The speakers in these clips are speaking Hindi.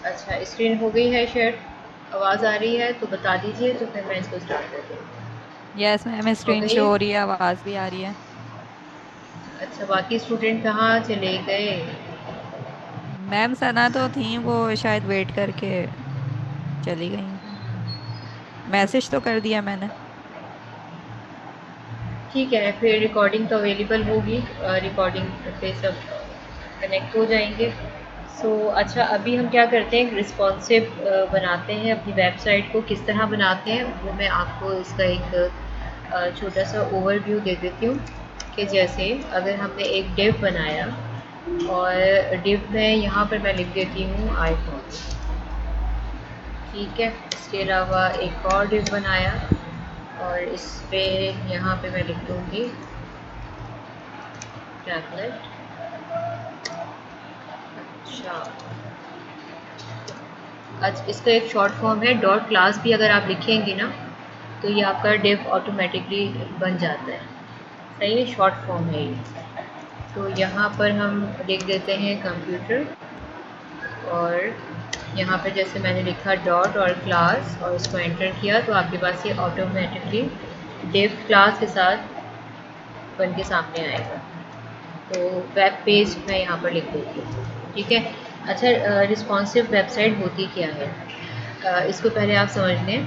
अच्छा, स्क्रीन हो गई है शेयर, आवाज़ आ रही है तो बता दीजिए, तो फिर मैं इसको स्टार्ट कर दूँ। यस मैम, हो स्क्रीन गई शो है? हो रही है, आवाज भी आ रही है। अच्छा, बाकी स्टूडेंट कहाँ चले गए? मैम सना तो थी, वो शायद वेट करके चली गई। मैसेज तो कर दिया मैंने। ठीक है, फिर रिकॉर्डिंग तो अवेलेबल होगी, रिकॉर्डिंग पे सब कनेक्ट हो जाएंगे। अच्छा, अभी हम क्या करते हैं, रिस्पॉन्सिव बनाते हैं अपनी वेबसाइट को। किस तरह बनाते हैं वो मैं आपको इसका एक छोटा सा ओवरव्यू दे देती हूँ। कि जैसे अगर हमने एक डिव बनाया, और डिव में यहाँ पर मैं लिख देती हूँ आईफोन। ठीक है, इसके अलावा एक और डिव बनाया, और इस पे यहाँ पे मैं लिख दूँगी टैबलेट। अच्छा, आज इसका एक शॉर्ट फॉर्म है डॉट क्लास, भी अगर आप लिखेंगे ना तो ये आपका डिव ऑटोमेटिकली बन जाता है। सही है, शॉर्ट फॉर्म है ये। तो यहाँ पर हम लिख देते हैं कंप्यूटर, और यहाँ पे जैसे मैंने लिखा डॉट और क्लास, और इसको एंटर किया, तो आपके पास ये ऑटोमेटिकली डिव क्लास के साथ बन के सामने आएगा। तो वेब पेज मैं यहाँ पर लिख देती हूँ। ठीक है। अच्छा, रिस्पॉन्सिव वेबसाइट होती क्या है, इसको पहले आप समझ लें।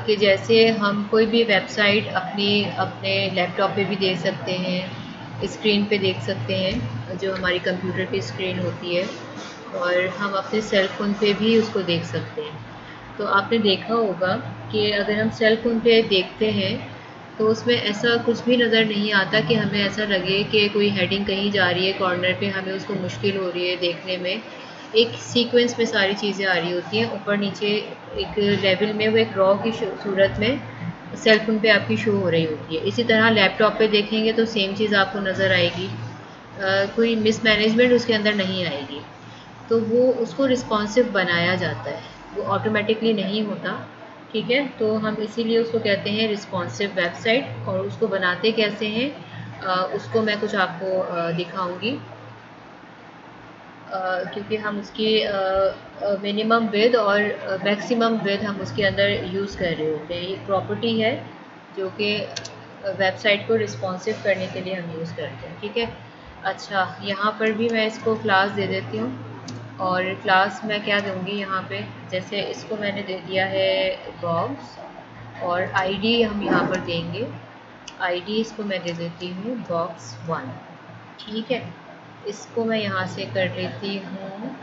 कि जैसे हम कोई भी वेबसाइट अपनी अपने लैपटॉप पे भी देख सकते हैं, स्क्रीन पे देख सकते हैं, जो हमारी कंप्यूटर की स्क्रीन होती है, और हम अपने सेल फ़ोन पे भी उसको देख सकते हैं। तो आपने देखा होगा कि अगर हम सेल फ़ोन पे देखते हैं, तो उसमें ऐसा कुछ भी नज़र नहीं आता कि हमें ऐसा लगे कि कोई हेडिंग कहीं जा रही है कॉर्नर पे, हमें उसको मुश्किल हो रही है देखने में। एक सीक्वेंस में सारी चीज़ें आ रही होती हैं, ऊपर नीचे एक लेवल में, वो एक रॉ की सूरत में सेल फ़ोन पे आपकी शो हो रही होती है। इसी तरह लैपटॉप पे देखेंगे तो सेम चीज़ आपको नज़र आएगी। कोई मिसमैनेजमेंट उसके अंदर नहीं आएगी। तो वो उसको रिस्पॉन्सिव बनाया जाता है, वो ऑटोमेटिकली नहीं होता। ठीक है, तो हम इसीलिए उसको कहते हैं रिस्पॉन्सिव वेबसाइट। और उसको बनाते कैसे हैं, उसको मैं कुछ आपको दिखाऊंगी। क्योंकि हम उसकी मिनिमम विद और मैक्सिमम विद हम उसके अंदर यूज़ कर रहे होते हैं। ये प्रॉपर्टी है जो कि वेबसाइट को रिस्पॉन्सिव करने के लिए हम यूज़ करते हैं। ठीक है। अच्छा, यहाँ पर भी मैं इसको क्लास दे देती हूँ, और क्लास मैं क्या दूँगी यहाँ पे, जैसे इसको मैंने दे दिया है बॉक्स, और आईडी हम यहाँ पर देंगे। आईडी इसको मैं दे देती हूँ box1। ठीक है, इसको मैं यहाँ से कर लेती हूँ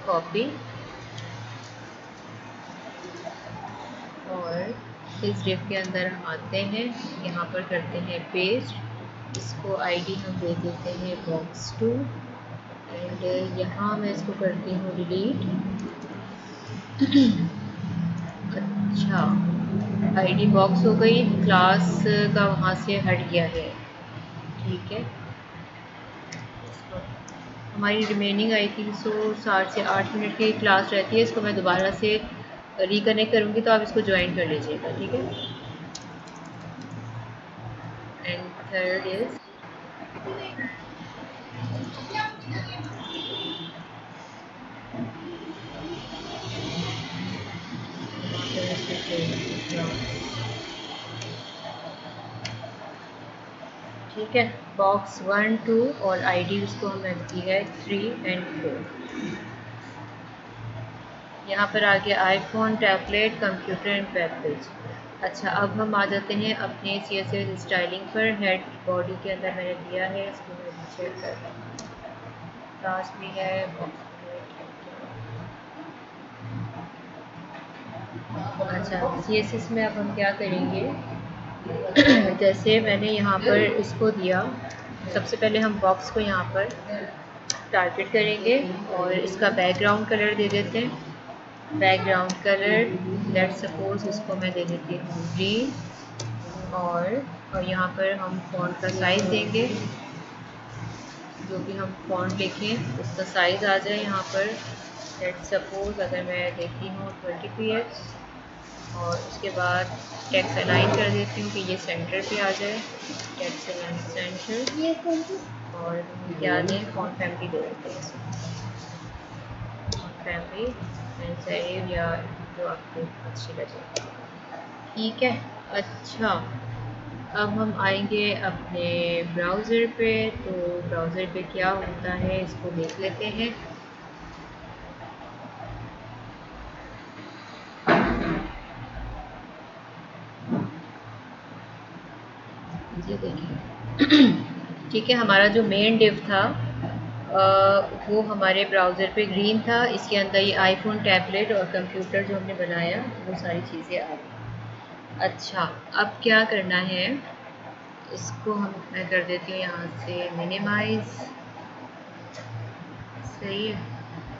कॉपी, और इस डिव के अंदर हम आते हैं, यहाँ पर करते हैं पेस्ट। इसको आईडी हम दे देते हैं box2, एंड यहाँ मैं इसको करती हूँ डिलीट। अच्छा, आईडी बॉक्स हो गई, क्लास का वहाँ से हट गया है। ठीक है, हमारी रिमेनिंग आई थिंक 7 से 8 मिनट की क्लास रहती है। इसको मैं दोबारा से रिकनेक्ट करूँगी, तो आप इसको ज्वाइन कर लीजिएगा। ठीक है। एंड थर्ड इज ठीक है, box1 2, और आईडी उसको हमने दी है 3 and 4। यहाँ पर आ गया iPhone, tablet, computer and web page. अच्छा, अब हम आ जाते हैं अपने CSS स्टाइलिंग पर। हेड बॉडी के अंदर मैंने दिया है, इसको मैं नीचे कर, क्लास भी है, बॉक्स भी है। अच्छा, CSS में अब हम क्या करेंगे, जैसे मैंने यहाँ पर इसको दिया, सबसे पहले हम बॉक्स को यहाँ पर टारगेट करेंगे, और इसका बैकग्राउंड कलर दे देते हैं। बैकग्राउंड कलर, लेट सपोज इसको मैं दे देती हूँ ग्रीन, और यहाँ पर हम फ़ॉन्ट का साइज़ देंगे, जो भी हम फ़ॉन्ट लिखें उसका साइज़ आ जाए यहाँ पर। लेट सपोज अगर मैं देती हूँ 20 px, और उसके बाद टेक्स्ट अलाइन कर देती हूँ कि ये सेंटर पे आ जाए। टेक्स्ट अलाइन सेंटर, और हम क्या दें, फॉन्ट फैमिली दे देते हैं इसमें। फैमिली एंड सेव, या जो आपको अच्छी लगे। ठीक है। अच्छा, अब हम आएंगे अपने ब्राउज़र पे। तो ब्राउज़र पे क्या होता है इसको देख लेते हैं। जी देखिए। ठीक है, हमारा जो मेन डिव था वो हमारे ब्राउज़र पे ग्रीन था। इसके अंदर ये आईफोन टैबलेट और कंप्यूटर जो हमने बनाया वो सारी चीज़ें आ गई। अच्छा, अब क्या करना है, इसको मैं कर देती हूँ यहाँ से मिनिमाइज़। सही है,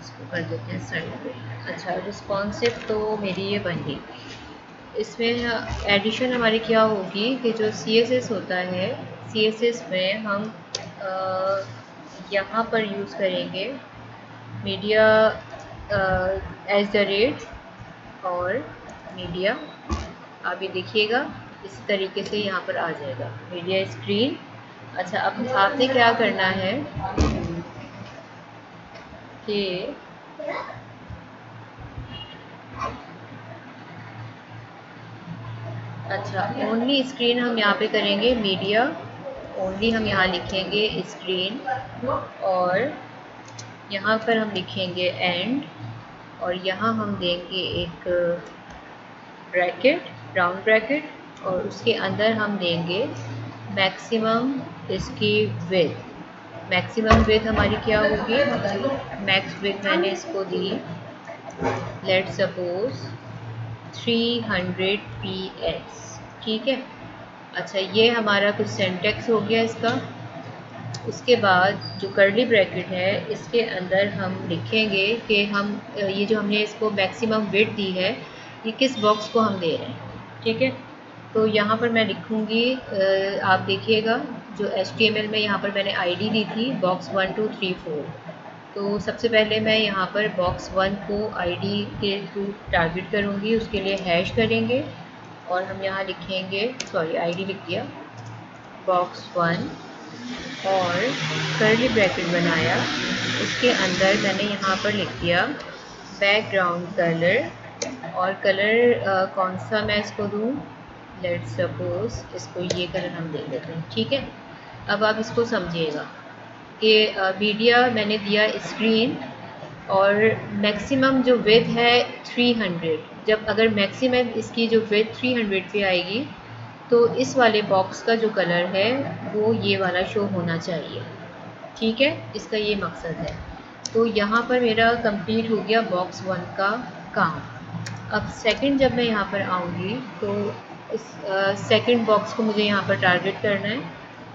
इसको कर देते हैं साइड पे। अच्छा, रिस्पॉन्सिव तो मेरी ये बन गई। इसमें एडिशन हमारी क्या होगी कि जो CSS होता है, CSS में हम यहाँ पर यूज़ करेंगे मीडिया एज द रेट और मीडिया। आप ये देखिएगा इसी तरीके से यहाँ पर आ जाएगा मीडिया स्क्रीन। अच्छा, अब आपने क्या करना है कि अच्छा, ओनली स्क्रीन हम यहाँ पे करेंगे मीडिया, ओनली हम यहाँ लिखेंगे स्क्रीन, और यहाँ पर हम लिखेंगे एंड, और यहाँ हम देंगे एक ब्रैकेट, राउंड ब्रैकेट, और उसके अंदर हम देंगे मैक्सिमम इसकी विड्थ। मैक्सिमम विड्थ हमारी क्या होगी, मैक्स विड्थ मैंने इसको दी, लेट सपोज 300 px। ठीक है। अच्छा, ये हमारा कुछ सेंटेक्स हो गया इसका। उसके बाद जो कर्ली ब्रैकेट है इसके अंदर हम लिखेंगे कि हम ये जो हमने इसको मैक्सिमम विड्थ दी है ये किस बॉक्स को हम दे रहे हैं। ठीक है, तो यहाँ पर मैं लिखूँगी, आप देखिएगा जो HTML में यहाँ पर मैंने ID दी थी बॉक्स 1 2 3 4। तो सबसे पहले मैं यहाँ पर बॉक्स 1 को ID के थ्रू टारगेट करूँगी, उसके लिए हैश करेंगे और हम यहाँ लिखेंगे, सॉरी ID लिख दिया, बॉक्स 1 और कर्ली ब्रैकेट बनाया। उसके अंदर मैंने यहाँ पर लिख दिया बैकग्राउंड कलर, और कलर कौन सा मैं इसको दूँ, लेट सपोज इसको ये कलर हम दे देते हैं। ठीक है, अब आप इसको समझिएगा कि मीडिया मैंने दिया स्क्रीन, और मैक्सिमम जो विड्थ है 300। जब अगर मैक्सिमम इसकी जो विड्थ 300 पे आएगी तो इस वाले बॉक्स का जो कलर है वो ये वाला शो होना चाहिए। ठीक है, इसका ये मकसद है। तो यहाँ पर मेरा कंप्लीट हो गया बॉक्स 1 का काम। अब सेकंड जब मैं यहाँ पर आऊँगी तो इस सेकंड बॉक्स को मुझे यहाँ पर टारगेट करना है।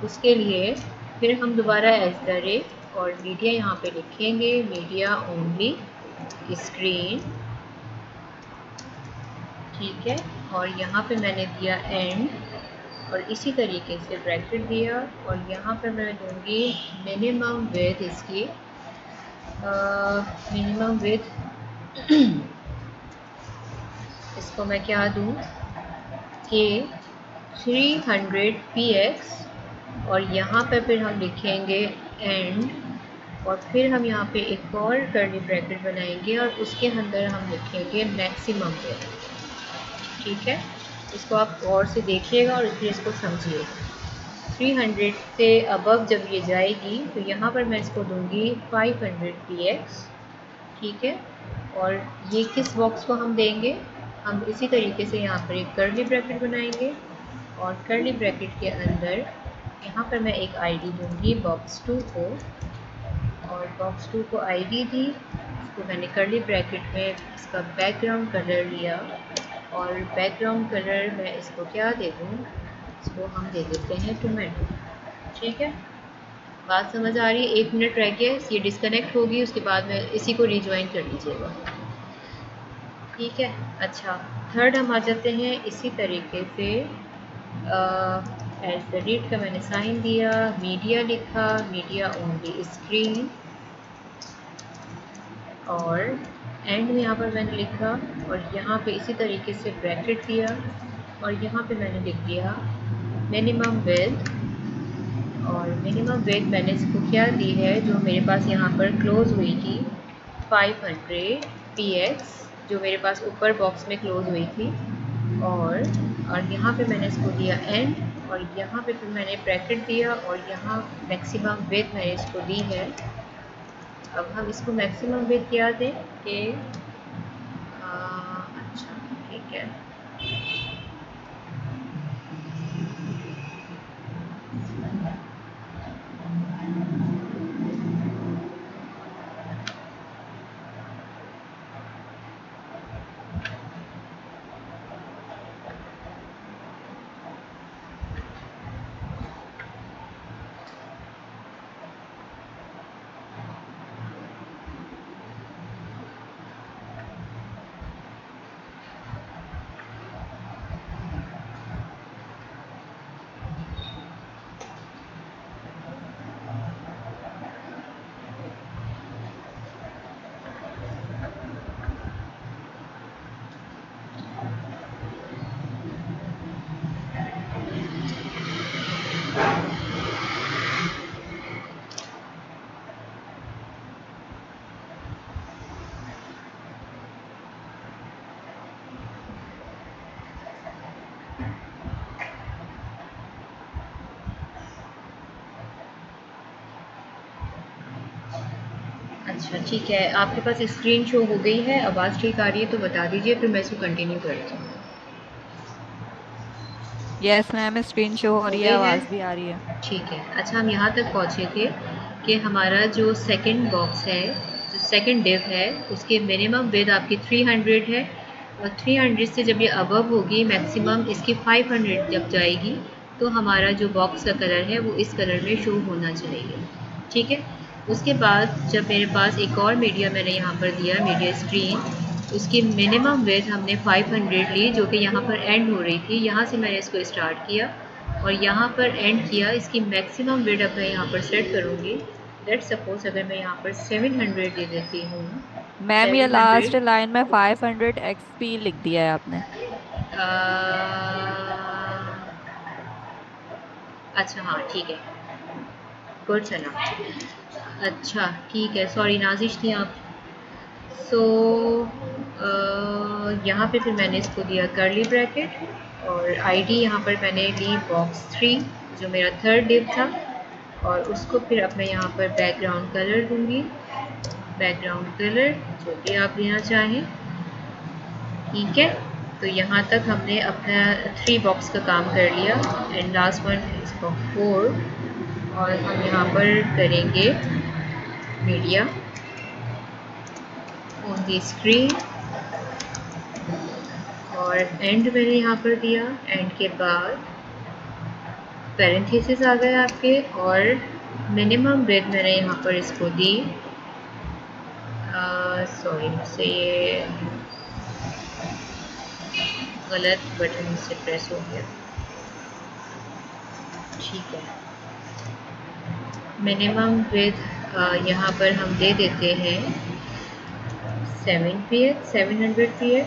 उसके लिए फिर हम दोबारा एज द रेट और मीडिया यहाँ पे लिखेंगे, मीडिया ओनली स्क्रीन। ठीक है, और यहाँ पे मैंने दिया एंड, और इसी तरीके से ब्रैकेट दिया, और यहाँ पर मैं दूँगी मिनिमम विड्थ इसकी, मिनिमम विड्थ इसको मैं क्या दूँ कि 300 px, और यहाँ पे फिर हम लिखेंगे एंड, और फिर हम यहाँ पे एक और कर्ली ब्रैकेट बनाएंगे और उसके अंदर हम लिखेंगे मैक्सिमम विड्थ। ठीक है, इसको आप गौर से देखिएगा और फिर इसको समझिएगा। 300 से अबव जब ये जाएगी तो यहाँ पर मैं इसको दूंगी 500 px। ठीक है, और ये किस बॉक्स को हम देंगे, हम इसी तरीके से यहाँ पर एक कर्ली ब्रैकेट बनाएंगे, और कर्ली ब्रैकेट के अंदर यहाँ पर मैं एक ID दूंगी बॉक्स 2 को, और बॉक्स 2 को ID दी, इसको मैंने कर्ली ब्रैकेट में इसका बैकग्राउंड कलर लिया, और बैकग्राउंड कलर मैं इसको क्या दे दूँ, इसको हम दे देते हैं टोमेटो। ठीक है, बात समझ आ रही है। 1 मिनट रह गया, ये डिस्कनेक्ट होगी, उसके बाद में इसी को रिज्वाइन कर लीजिएगा। ठीक है। अच्छा, थर्ड हम आ जाते हैं इसी तरीके से, एज द रेट का मैंने साइन दिया, मीडिया लिखा, मीडिया ओनली स्क्रीन, और एंड में यहाँ पर मैंने लिखा, और यहाँ पे इसी तरीके से ब्रैकेट दिया, और यहाँ पे मैंने लिख दिया मिनिमम विड्थ, और मिनिमम विड्थ मैंने इसको क्या दी है जो मेरे पास यहाँ पर क्लोज हुई थी 500 px जो मेरे पास ऊपर बॉक्स में क्लोज हुई थी, और यहाँ पे मैंने इसको दिया एंड, और यहाँ पे फिर मैंने ब्रैकेट दिया, और यहाँ मैक्सिमम विड्थ मैंने इसको दी है। अब हम इसको मैक्सिमम विड्थ क्या दें कि अच्छा ठीक है, अच्छा ठीक है, आपके पास स्क्रीन शो हो गई है, आवाज़ ठीक आ रही है तो बता दीजिए, फिर मैं इसको कंटिन्यू करती हूँ। यस मैम, स्क्रीन शो हो हो रही है, गई है, आवाज़ भी आ रही है। ठीक है। अच्छा, हम यहाँ तक पहुँचे थे कि हमारा जो सेकंड बॉक्स है, जो सेकंड डिव है, उसके मिनिमम विड्थ आपकी 300 है, और 300 से जब ये अबव होगी मैक्सिमम इसकी 500 जब जाएगी, तो हमारा जो बॉक्स का कलर है वो इस कलर में शो होना चाहिए। ठीक है। उसके बाद जब मेरे पास एक और मीडिया मैंने यहाँ पर दिया, मीडिया स्क्रीन, उसकी मिनिमम विड्थ हमने 500 ली, जो कि यहाँ पर एंड हो रही थी, यहाँ से मैंने इसको स्टार्ट किया और यहाँ पर एंड किया। इसकी मैक्सिमम विड्थ अब मैं यहाँ पर सेट करूँगी। लेट्स सपोज अगर मैं यहाँ पर 700 दे देती हूँ, मैम ये 700। लास्ट लाइन में 500 XP लिख दिया है आपने। अच्छा हाँ ठीक है, गुड सना। अच्छा ठीक है, सॉरी नाजिश थी आप। सो यहाँ पे फिर मैंने इसको दिया कर्ली ब्रैकेट, और आईडी यहाँ पर मैंने ली बॉक्स 3 जो मेरा थर्ड डिव था, और उसको फिर अब मैं यहाँ पर बैकग्राउंड कलर दूँगी, बैकग्राउंड कलर जो भी आप लेना चाहें। ठीक है, तो यहाँ तक हमने अपना 3 बॉक्स का काम कर लिया, and last one is for 4, और हम यहाँ पर करेंगे मीडिया ऑन द स्क्रीन, और एंड मैंने यहाँ पर दिया, एंड के बाद पैरेंथेसिस आ गए आपके, और मिनिमम विड्थ मैंने यहाँ पर इसको दी। सॉरी, मुझसे ये गलत बटन मुझसे प्रेस हो गया। ठीक है, मिनिमम विड्थ यहाँ पर हम दे देते हैं 7 px, 700 px,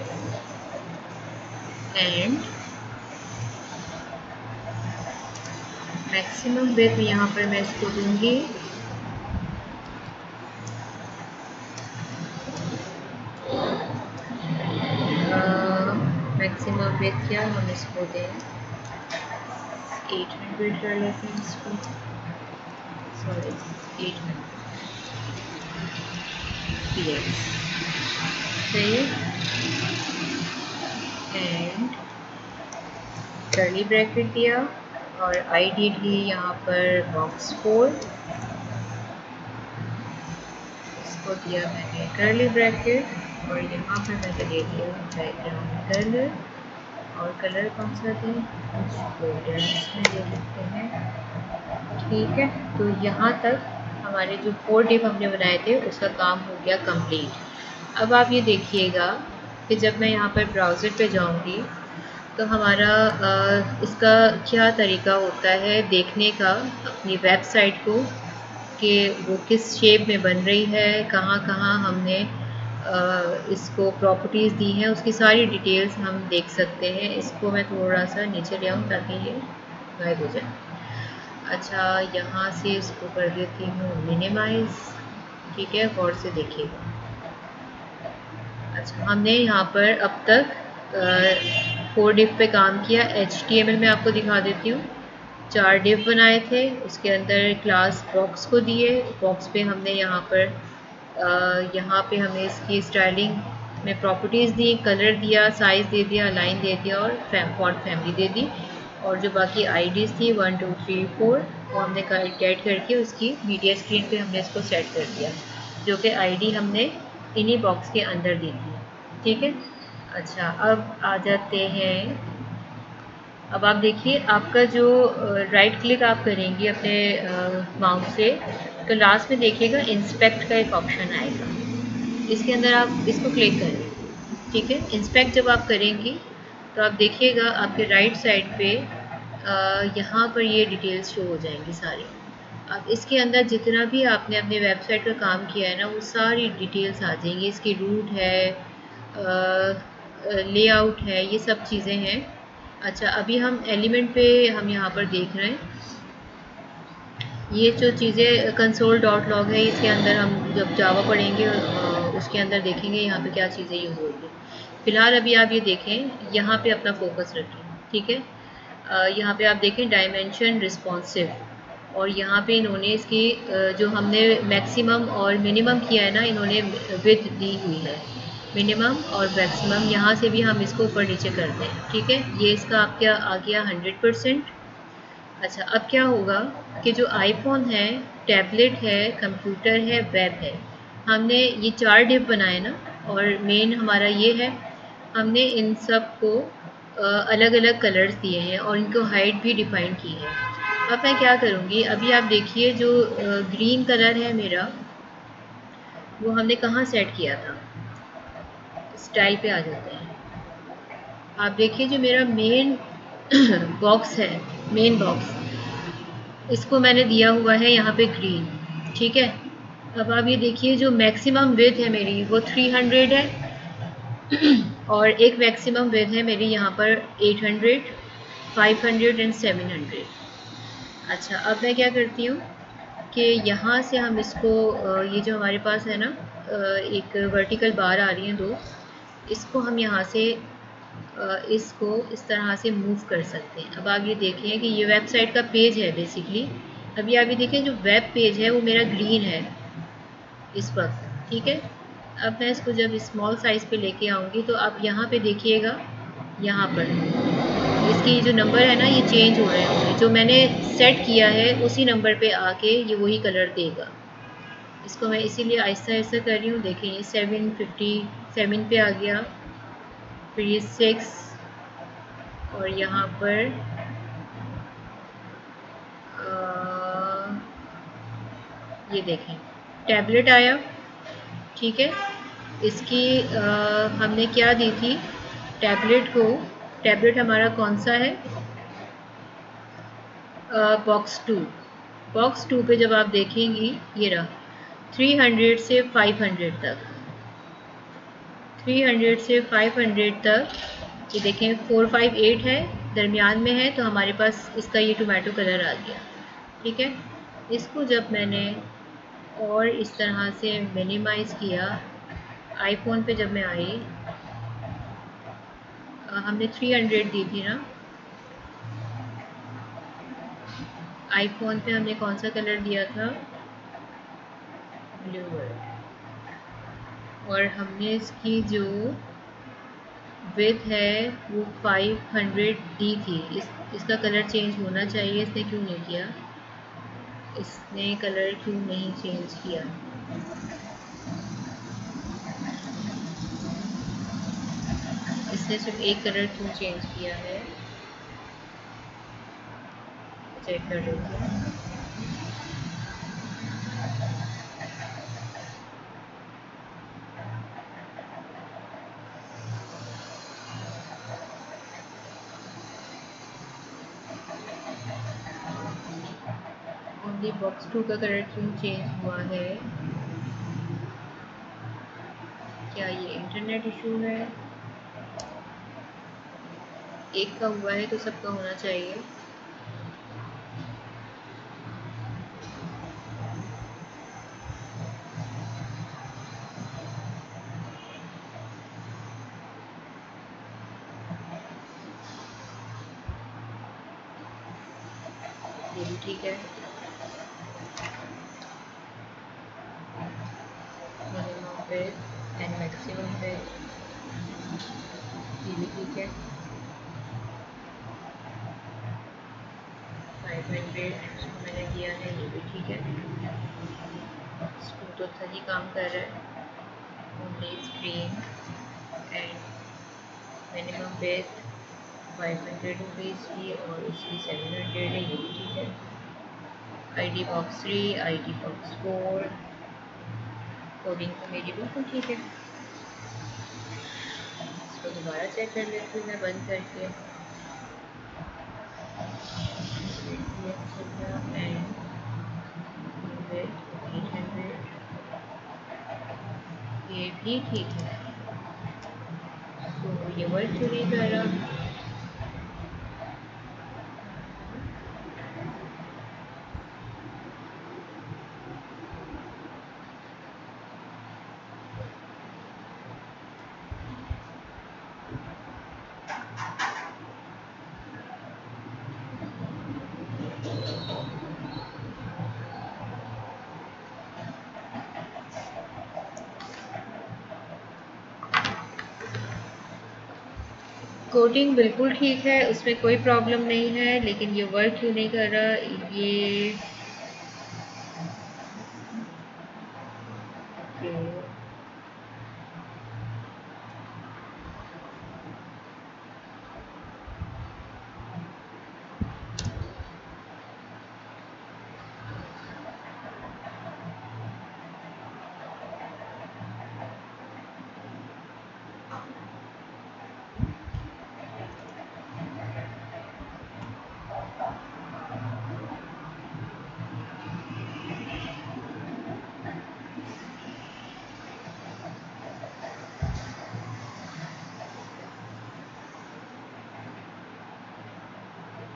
and maximum width यहाँ पर मैं इसको दूंगी मैक्सिमम विड्थ क्या हम इसको दें, 800 कर लेते हैं इसको, सॉरी 800 px, सही। एंड कर्ली ब्रैकेट दिया, और आई डी ली यहाँ पर बॉक्स 4, इसको दिया मैंने कर्ली ब्रैकेट, और यहाँ पर मैंने दे दिया बैकग्राउंड कलर, और कलर कौन सा दें, कुछ गोल्डन इसमें दे देते हैं। ठीक है, तो यहाँ तक हमारे जो 4 डिव हमने बनाए थे उसका काम हो गया कंप्लीट। अब आप ये देखिएगा कि जब मैं यहाँ पर ब्राउज़र पे जाऊँगी तो हमारा इसका क्या तरीका होता है देखने का अपनी वेबसाइट को, कि वो किस शेप में बन रही है, कहाँ कहाँ हमने इसको प्रॉपर्टीज़ दी हैं, उसकी सारी डिटेल्स हम देख सकते हैं। इसको मैं थोड़ा सा नीचे ले आऊँ ताकि ये गायब हो जाए। अच्छा, यहाँ से इसको कर देती हूँ मिनिमाइज़। ठीक है, गौर से देखिएगा। अच्छा, हमने यहाँ पर अब तक 4 डिव पे काम किया। HTML में आपको दिखा देती हूँ। 4 डिव बनाए थे, उसके अंदर क्लास बॉक्स को दिए। बॉक्स पे हमने यहाँ पे हमने इसकी स्टाइलिंग में प्रॉपर्टीज़ दी, कलर दिया, साइज़ दे दिया, लाइन दे दिया और फॉन्ट फैमिली दे दी। और जो बाकी आईडीज़ थी 1 2 3 4 वो हमने गेट करके उसकी मीडिया स्क्रीन पे हमने इसको सेट कर दिया, जो कि आईडी हमने इन्हीं बॉक्स के अंदर दी थी। ठीक है। अच्छा, अब आ जाते हैं। अब आप देखिए, आपका जो राइट क्लिक आप करेंगे अपने माउस से, तो लास्ट में देखिएगा इंस्पेक्ट का एक ऑप्शन आएगा। इसके अंदर आप इसको क्लिक करें। ठीक है। इंस्पेक्ट जब आप करेंगी तो आप देखिएगा आपके राइट साइड पे यहाँ पर ये डिटेल्स शो हो जाएंगी सारी। अब इसके अंदर जितना भी आपने अपने वेबसाइट का काम किया है ना, वो सारी डिटेल्स आ जाएंगी। इसकी रूट है, लेआउट है, ये सब चीज़ें हैं। अच्छा, अभी हम एलिमेंट पे हम यहाँ पर देख रहे हैं। ये जो चीज़ें कंसोल डॉट लॉग है, इसके अंदर हम जब जावा पढ़ेंगे उसके अंदर देखेंगे यहाँ पे क्या चीज़ें यूज़ होगी। फ़िलहाल अभी आप ये देखें, यहाँ पे अपना फोकस रखें। ठीक है। यहाँ पे आप देखें डायमेंशन रिस्पॉन्सिव, और यहाँ पे इन्होंने इसकी जो हमने मैक्सिमम और मिनिमम किया है ना, इन्होंने विड्थ दी हुई है। मिनिमम और मैक्सिमम यहाँ से भी हम इसको ऊपर नीचे करते हैं। ठीक है। ये इसका आपका आ गया 100%। अच्छा, अब क्या होगा कि जो आईफोन है, टैबलेट है, कंप्यूटर है, वेब है, हमने ये 4 डिव बनाए ना, और मेन हमारा ये है। हमने इन सब को अलग अलग कलर्स दिए हैं और इनको हाइट भी डिफाइन की है। अब मैं क्या करूँगी, अभी आप देखिए जो ग्रीन कलर है मेरा, वो हमने कहाँ सेट किया था। स्टाइल पे आ जाते हैं। आप देखिए जो मेरा मेन बॉक्स है, मेन बॉक्स, इसको मैंने दिया हुआ है यहाँ पे ग्रीन। ठीक है। अब आप ये देखिए जो मैक्सिमम विड्थ है मेरी वो 300 है, और एक मैक्सिमम विड्थ है मेरी यहाँ पर 800, 500 एंड 700। अच्छा, अब मैं क्या करती हूँ कि यहाँ से हम इसको ये जो हमारे पास है ना, एक वर्टिकल बार आ रही हैं दो, इसको हम यहाँ से इसको इस तरह से मूव कर सकते हैं। अब आप ये देखें कि ये वेबसाइट का पेज है बेसिकली। अभी आप ये देखें जो वेब पेज है वो मेरा ग्रीन है इस वक्त। ठीक है। अब मैं इसको जब स्मॉल साइज़ पे लेके आऊँगी तो आप यहाँ पे देखिएगा, यहाँ पर इसकी जो नंबर है ना, ये चेंज हो रहे होंगे। जो मैंने सेट किया है उसी नंबर पे आके ये वही कलर देगा। इसको मैं इसीलिए आहिस्ता आहिस्ता कर रही हूँ। देखें ये 757 पे आ गया, फिर ये 6, और यहाँ पर ये देखें टैबलेट आया। ठीक है। इसकी हमने क्या दी थी टैबलेट को। टैबलेट हमारा कौन सा है, बॉक्स 2। बॉक्स 2 पे जब आप देखेंगी, ये रहा 300 से 500 तक। 300 से 500 तक ये देखें 458 है, दरमियान में है, तो हमारे पास इसका ये टोमेटो कलर आ गया। ठीक है। इसको जब मैंने और इस तरह से मिनिमाइज़ किया, आईफोन पे जब मैं आई, हमने 300 दी थी ना, आईफोन पे हमने कौन सा कलर दिया था, ब्लू वर्ड, और हमने इसकी जो विड्थ है वो 500 दी थी। इसका कलर चेंज होना चाहिए, इसने क्यों नहीं किया, इसने कलर क्यों नहीं चेंज किया। इसने सिर्फ एक कलर क्यों चेंज किया है, चेक कर लेते हैं। ओनली बॉक्स 2 का कलर क्यों चेंज हुआ है, क्या ये इंटरनेट इशू है। एक का हुआ है तो सबका होना चाहिए। ये भी ठीक है। मिनिमम पे एंड मैक्सिमम पे ये भी ठीक है। 500 इसको मैंने दिया है, ये भी ठीक है। स्क्रू तो सही काम कर रहा है। ओनली स्क्रीन एंड मिनिमम पे 500 रुपीज़ की और इसकी 700 है, ये भी ठीक है। ID box 3, ID box 4, coding तो मेरी बिल्कुल ठीक है। इसको दोबारा चेक कर लेती हूँ मैं बंद करके। एंड 800 ये भी ठीक है। तो ये वर्क क्यों नहीं कर रहा? कोडिंग बिल्कुल ठीक है, उसमें कोई प्रॉब्लम नहीं है, लेकिन ये वर्क क्यों नहीं कर रहा? ये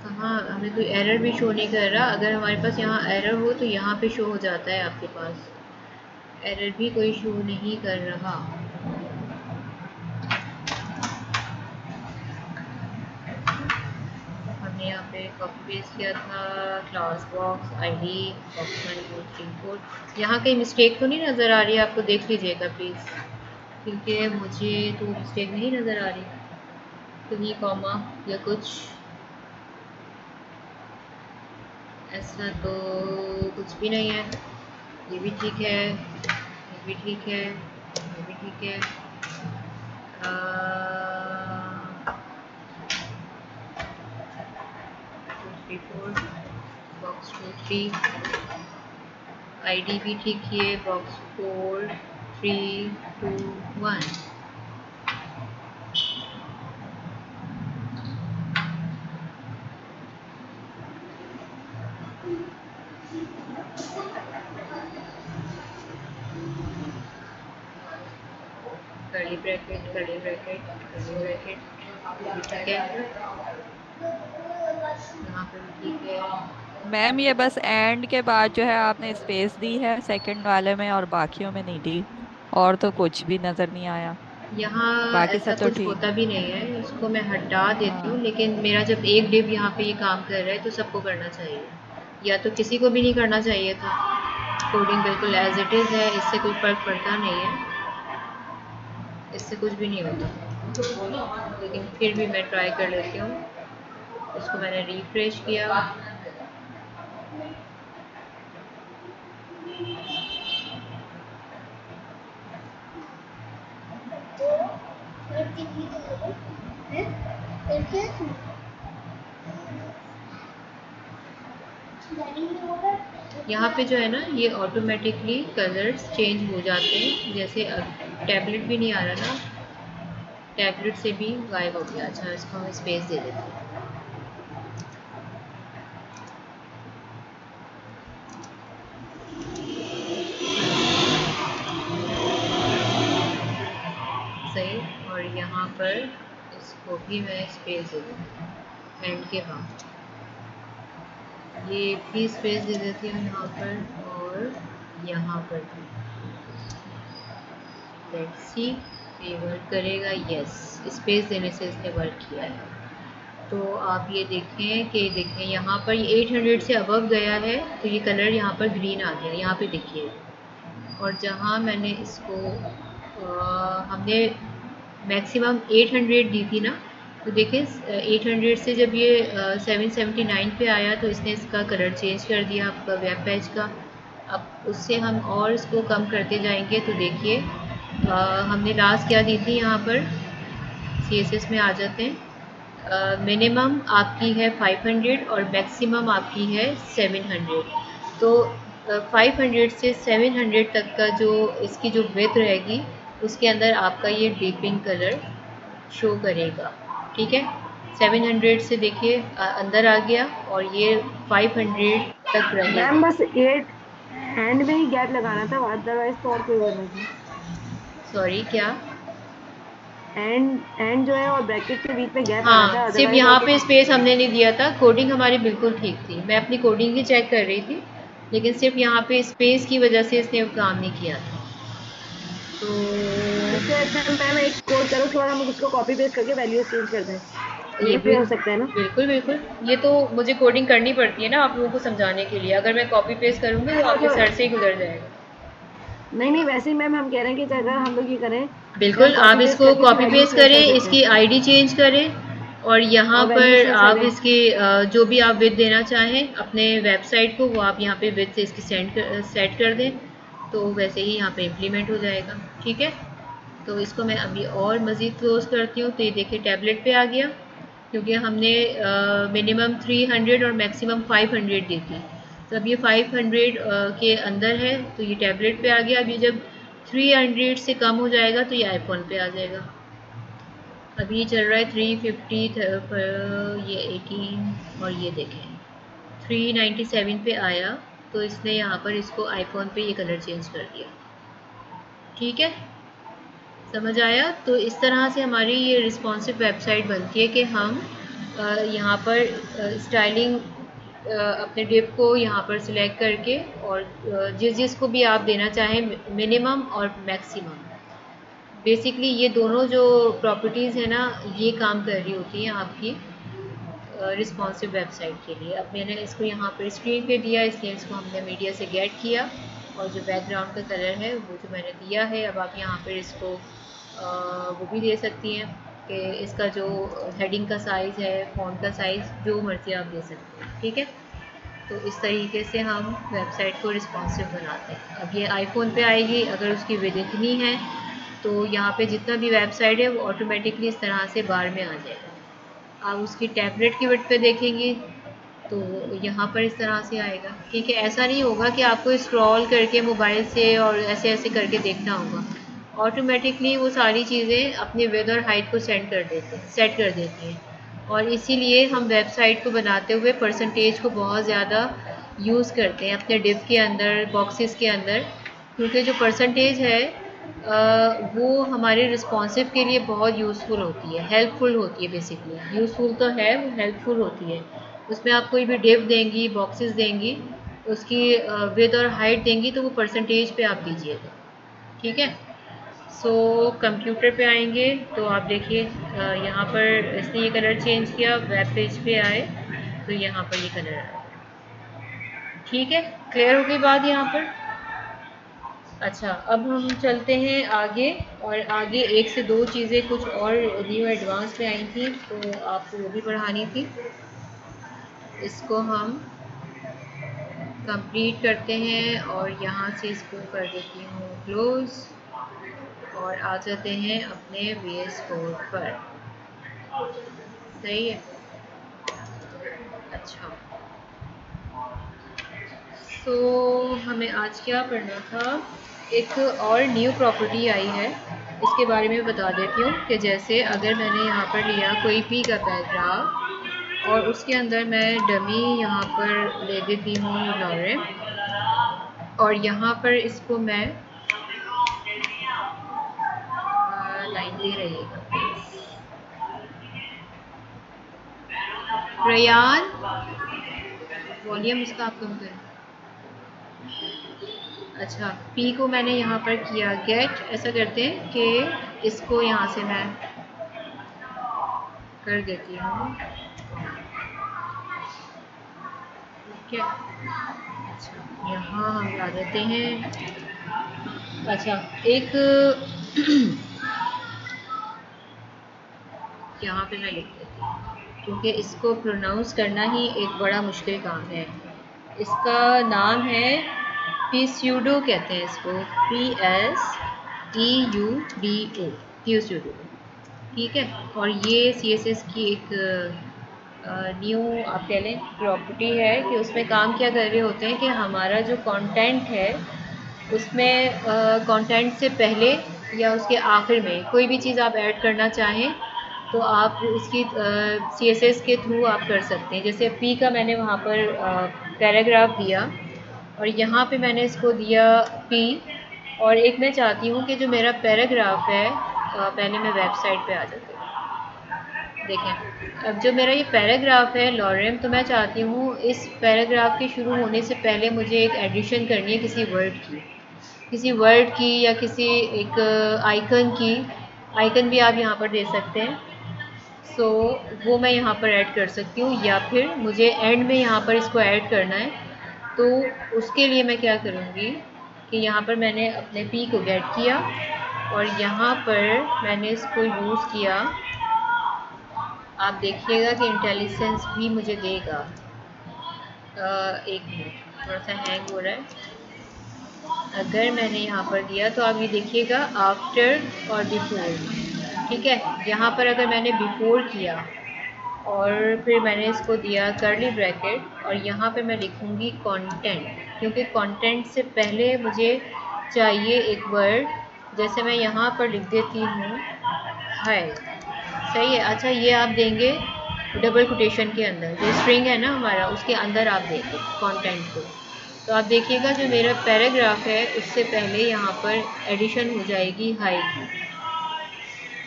कहाँ हमें कोई एरर भी शो नहीं कर रहा। अगर हमारे पास यहाँ एरर हो तो यहाँ पे शो हो जाता है, आपके पास एरर भी कोई शो नहीं कर रहा। हमने यहाँ पे कॉपी पेस्ट किया था क्लास बॉक्स ID बॉक्स 1 2 3 4। यहाँ कहीं मिस्टेक तो नहीं नज़र आ रही है? आपको देख लीजिएगा प्लीज़, क्योंकि मुझे तो मिस्टेक नहीं नज़र आ रही कहीं कॉमा या कुछ ऐसा तो कुछ भी नहीं है। ये भी ठीक है, ये भी ठीक है, ये भी ठीक है। 2 3 4 बॉक्स 2 3 ID भी ठीक है, box 4 3 2 1। Curly bracket curly bracket curly bracket ठीक है, यहाँ पे भी ठीक है। मैम ये बस एंड के बाद जो है आपने स्पेस दी है सेकंड वाले में और बाकियों में नहीं दी, और तो कुछ भी नजर नहीं आया। यहाँ बाकी ऐसा सब तो कुछ ठीक। होता भी नहीं है, इसको मैं हटा देती हूँ, हाँ। लेकिन मेरा जब एक डिव यहाँ पे ये काम कर रहा है तो सबको करना चाहिए, या तो किसी को भी नहीं करना चाहिए था। कोडिंग बिल्कुल एज इट इज़ है, इससे कोई फ़र्क पड़ता नहीं है, इससे कुछ भी नहीं होता। लेकिन फिर भी मैं ट्राई कर लेती हूँ। इसको मैंने रिफ्रेश किया। यहाँ पे जो है ना, ये ऑटोमेटिकली कलर्स चेंज हो जाते हैं। जैसे अब टैबलेट भी नहीं आ रहा ना, टैबलेट से भी गायब हो गया। अच्छा, इसको हम स्पेस दे देते हैं। सही। और यहाँ पर इसको भी मैं स्पेस दे दूँ एंड के बाद, ये भी स्पेस दे देती हूँ यहाँ पर और यहाँ पर भी। लेट्स सी ये वर्क करेगा। यस, स्पेस देने से इसने वर्क किया है। तो आप ये देखें कि देखें यहाँ पर ये 800 से अबव गया है, तो ये कलर यहाँ पर ग्रीन आ गया, यहाँ पे देखिए। और जहाँ मैंने इसको हमने मैक्सिमम 800 दी थी ना, तो देखिए 800 से जब ये 779 पे आया तो इसने इसका कलर चेंज कर दिया आपका वेब पेज का। अब उससे हम और इसको कम करते जाएंगे तो देखिए हमने लास्ट क्या दी थी, यहाँ पर CSS में आ जाते हैं। मिनिमम आपकी है 500 और मैक्सिमम आपकी है 700। तो 500 से 700 तक का जो इसकी जो विड्थ रहेगी उसके अंदर आपका ये डीपिंग कलर शो करेगा। ठीक है, 700 से देखिए अंदर आ गया और ये 500 तक मैम रहेगा। बस 8 हैंड में ही गैप लगाना था, अदरवाइज तो और कोई जरूरत नहीं। सॉरी क्या? एंड जो है और ब्रैकेट के बीच में गैप आना था, हाँ, सिर्फ अदरवाइज और यहाँ पे कुछ। स्पेस हमने नहीं दिया था, कोडिंग हमारी बिल्कुल ठीक थी, मैं अपनी कोडिंग ही चेक कर रही थी, लेकिन सिर्फ यहाँ पे स्पेस की वजह से इसने काम नहीं किया था। तो इससे अच्छा मैम एक कोड करो, उसके बाद हम उसको कॉपी पेस्ट करके वैल्यूज चेंज कर दें, ये ये भी हो सकता है ना? बिल्कुल बिल्कुल, ये तो मुझे कोडिंग करनी पड़ती है ना आप लोगों को समझाने के लिए, अगर मैं कॉपी पेस्ट करूँगी तो तो आपके जो सर से ही गुजर जाएगा। नहीं नहीं, वैसे ही मैम हम कह रहे हैं कि अगर हम लोग ये करें कि हम बिल्कुल, आप कॉपी पेस्ट इसको करके इसकी कॉपी वैल्यूज पेस्ट चेंज करें, कर सकते इसकी हैं आईडी चेंज करें और यहाँ और वैल्यूज पर चेंज कर आप दें। इसकी जो भी आप विद देना चाहें अपने वेबसाइट को, वो आप यहाँ पे विद से इसकी सेट कर दें, तो वैसे ही यहाँ पे इम्प्लीमेंट हो जाएगा। ठीक है, तो इसको मैं अभी और मज़ीद क्लोज करती हूँ। तो ये देखिए टैबलेट पे आ गया, क्योंकि हमने मिनिमम 300 और मैक्सिमम 500 दी थी, तो अब ये 500 के अंदर है, तो ये टैबलेट पे आ गया। अभी जब 300 से कम हो जाएगा तो ये आईफोन पे आ जाएगा। अभी ये चल रहा है 350 पर, ये 18 और ये देखें 397 पे आया, तो इसने यहाँ पर इसको आईफोन पे ये कलर चेंज कर दिया। ठीक है, समझ आया? तो इस तरह से हमारी ये रिस्पॉन्सिव वेबसाइट बनती है कि हम यहाँ पर स्टाइलिंग अपने डिप को यहाँ पर सिलेक्ट करके और जिस जिसको भी आप देना चाहें मिनिमम और मैक्सिमम, बेसिकली ये दोनों जो प्रॉपर्टीज़ है ना, ये काम कर रही होती हैं आपकी रिस्पॉन्सिव वेबसाइट के लिए। अब मैंने इसको यहाँ पर स्क्रीन पे दिया, इसलिए इसको हमने मीडिया से गेट किया और जो बैकग्राउंड का कलर है वो जो मैंने दिया है, अब आप यहाँ पर इसको वो भी दे सकती हैं कि इसका जो हेडिंग का साइज़ है, फ़ॉन्ट का साइज़, जो मर्ज़ी आप दे सकते हैं। ठीक है, तो इस तरीके से हम वेबसाइट को रिस्पॉन्सिव बनाते हैं। अब ये आईफोन पे आएगी, अगर उसकी विड्थ इतनी है तो यहाँ पे जितना भी वेबसाइट है वो ऑटोमेटिकली इस तरह से बार में आ जाएगा। आप उसकी टैबलेट की विड्थ पे देखेंगे तो यहाँ पर इस तरह से आएगा। ठीक है, ऐसा नहीं होगा कि आपको स्क्रॉल करके मोबाइल से और ऐसे ऐसे करके देखना होगा, ऑटोमेटिकली वो सारी चीज़ें अपने विड्थ और हाइट को सेट कर देती हैं। और इसीलिए हम वेबसाइट को बनाते हुए परसेंटेज को बहुत ज़्यादा यूज़ करते हैं अपने डिव के अंदर, बॉक्सेस के अंदर, क्योंकि जो परसेंटेज है वो हमारे रिस्पॉन्सिव के लिए बहुत यूज़फुल होती है, हेल्पफुल होती है। बेसिकली यूज़फुल तो है, वो हेल्पफुल होती है। उसमें आप कोई भी डिव देंगी, बॉक्सेस देंगी, उसकी विड्थ और हाइट देंगी तो वो परसेंटेज पे आप दीजिएगा। ठीक है, सो कंप्यूटर पे आएंगे तो आप देखिए यहाँ पर इसने ये कलर चेंज किया, वेब पेज पे आए तो यहाँ पर ये कलर आया। ठीक है, क्लियर हो गई बात यहाँ पर? अच्छा, अब हम चलते हैं आगे, और आगे एक से दो चीज़ें कुछ और न्यू एडवांस में आई थी, तो आपको वो भी पढ़ानी थी। इसको हम कंप्लीट करते हैं और यहाँ से इसको कर देती हूँ क्लोज और आ जाते हैं अपने VS कोड पर। सही है, अच्छा। तो हमें आज क्या करना था, एक और न्यू प्रॉपर्टी आई है, इसके बारे में बता देती हूँ कि जैसे अगर मैंने यहाँ पर लिया कोई पी का पैराग्राफ और उसके अंदर मैं डमी यहाँ पर ले देती हूँ लॉरेन, और यहाँ पर इसको मैं लाइन दे रहिएगा रयान, वॉल्यूम इसका आप कम करें। अच्छा, पी को मैंने यहाँ पर किया गेट, ऐसा करते हैं कि इसको यहाँ से मैं कर देती हूँ ठीक है। अच्छा यहाँ हम आ जाते हैं। अच्छा एक यहाँ पे मैं लिख देती हूँ क्योंकि इसको प्रोनाउंस करना ही एक बड़ा मुश्किल काम है। इसका नाम है पीस्यूडो कहते हैं इसको, PSEUDO, पीस्यूडो। ठीक है। और ये CSS की एक न्यू आप कह लें प्रॉपर्टी है कि उसमें काम क्या कर रहे होते हैं कि हमारा जो कंटेंट है उसमें कंटेंट से पहले या उसके आखिर में कोई भी चीज़ आप ऐड करना चाहें तो आप इसकी CSS के थ्रू आप कर सकते हैं। जैसे P का मैंने वहाँ पर पैराग्राफ दिया और यहाँ पे मैंने इसको दिया P, और एक मैं चाहती हूँ कि जो मेरा पैराग्राफ है पहले मैं वेबसाइट पे आ जाती हूँ। देखें अब जो मेरा ये पैराग्राफ है लॉरेम, तो मैं चाहती हूँ इस पैराग्राफ के शुरू होने से पहले मुझे एक एडिशन करनी है किसी वर्ड की या किसी एक आइकन की। आइकन भी आप यहाँ पर दे सकते हैं। सो वो मैं यहाँ पर ऐड कर सकती हूँ, या फिर मुझे एंड में यहाँ पर इसको ऐड करना है तो उसके लिए मैं क्या करूँगी कि यहाँ पर मैंने अपने P को गेट किया और यहाँ पर मैंने इसको यूज़ किया। आप देखिएगा कि इंटेलिजेंस भी मुझे देगा। एक मिनट, थोड़ा सा हैंग हो रहा है। अगर मैंने यहाँ पर दिया तो आप ये देखिएगा आफ्टर और बिफोर। ठीक है। यहाँ पर अगर मैंने बिफोर किया और फिर मैंने इसको दिया कर्ली ब्रैकेट और यहाँ पे मैं लिखूँगी कंटेंट, क्योंकि कंटेंट से पहले मुझे चाहिए एक वर्ड। जैसे मैं यहाँ पर लिख देती हूँ हाय। सही है। अच्छा ये आप देंगे डबल कोटेशन के अंदर, जो स्ट्रिंग है ना हमारा उसके अंदर आप देंगे कंटेंट को। तो आप देखिएगा जो मेरा पैराग्राफ है उससे पहले यहाँ पर एडिशन हो जाएगी हाई की।